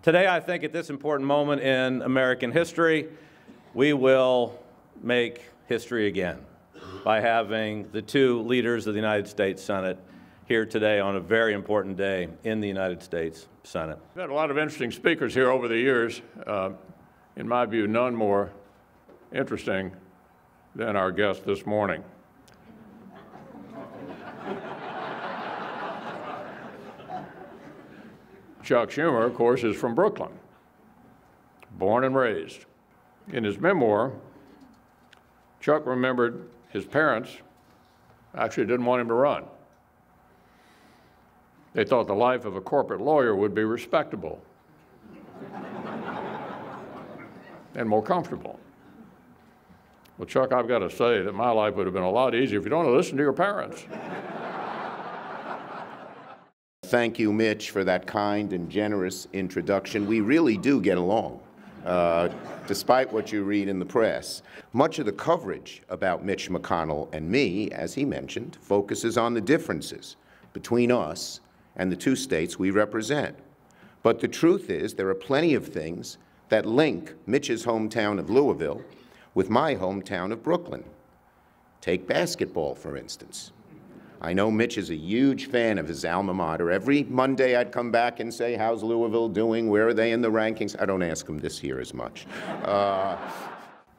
Today, I think at this important moment in American history, we will make history again by having the two leaders of the United States Senate here today on a very important day in the United States Senate. We've had a lot of interesting speakers here over the years. In my view, none more interesting than our guest this morning. Chuck Schumer, of course, is from Brooklyn, born and raised. In his memoir, Chuck remembered his parents actually didn't want him to run. They thought the life of a corporate lawyer would be respectable and more comfortable. Well, Chuck, I've got to say that my life would have been a lot easier if you don't want to listen to your parents. Thank you, Mitch, for that kind and generous introduction. We really do get along, despite what you read in the press. Much of the coverage about Mitch McConnell and me, as he mentioned, focuses on the differences between us and the two states we represent. But the truth is, there are plenty of things that link Mitch's hometown of Louisville with my hometown of Brooklyn. Take basketball, for instance. I know Mitch is a huge fan of his alma mater. Every Monday I'd come back and say, how's Louisville doing? Where are they in the rankings? I don't ask him this year as much.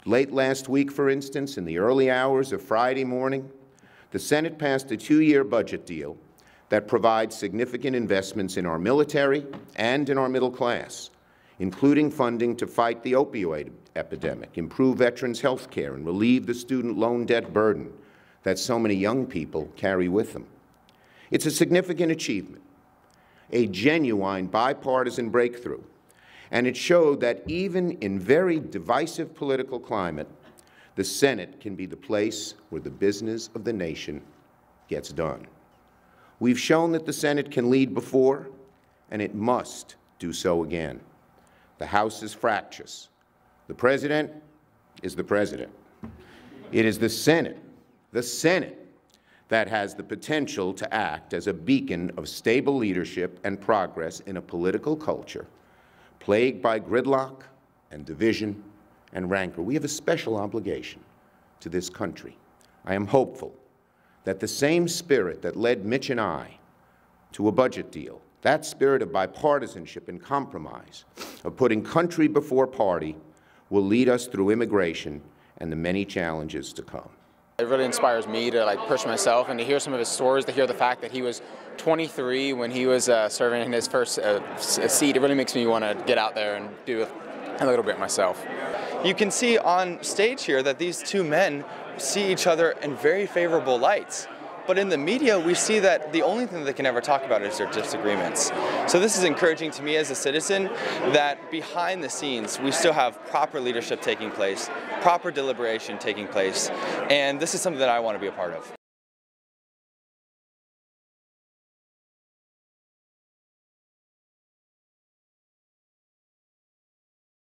Late last week, for instance, in the early hours of Friday morning, the Senate passed a 2-year budget deal that provides significant investments in our military and in our middle class, including funding to fight the opioid epidemic, improve veterans' health care, and relieve the student loan debt burden that so many young people carry with them. It's a significant achievement, a genuine bipartisan breakthrough, and it showed that even in very divisive political climate, the Senate can be the place where the business of the nation gets done. We've shown that the Senate can lead before, and it must do so again. The House is fractious. The President is the President. It is the Senate, that has the potential to act as a beacon of stable leadership and progress in a political culture plagued by gridlock and division and rancor. We have a special obligation to this country. I am hopeful that the same spirit that led Mitch and I to a budget deal, that spirit of bipartisanship and compromise, of putting country before party, will lead us through immigration and the many challenges to come. It really inspires me to push myself and to hear some of his stories, to hear the fact that he was 23 when he was serving in his first seat. It really makes me want to get out there and do a little bit myself. You can see on stage here that these two men see each other in very favorable lights. But in the media, we see that the only thing they can ever talk about is their disagreements. So this is encouraging to me as a citizen that behind the scenes, we still have proper leadership taking place, proper deliberation taking place, and this is something that I want to be a part of.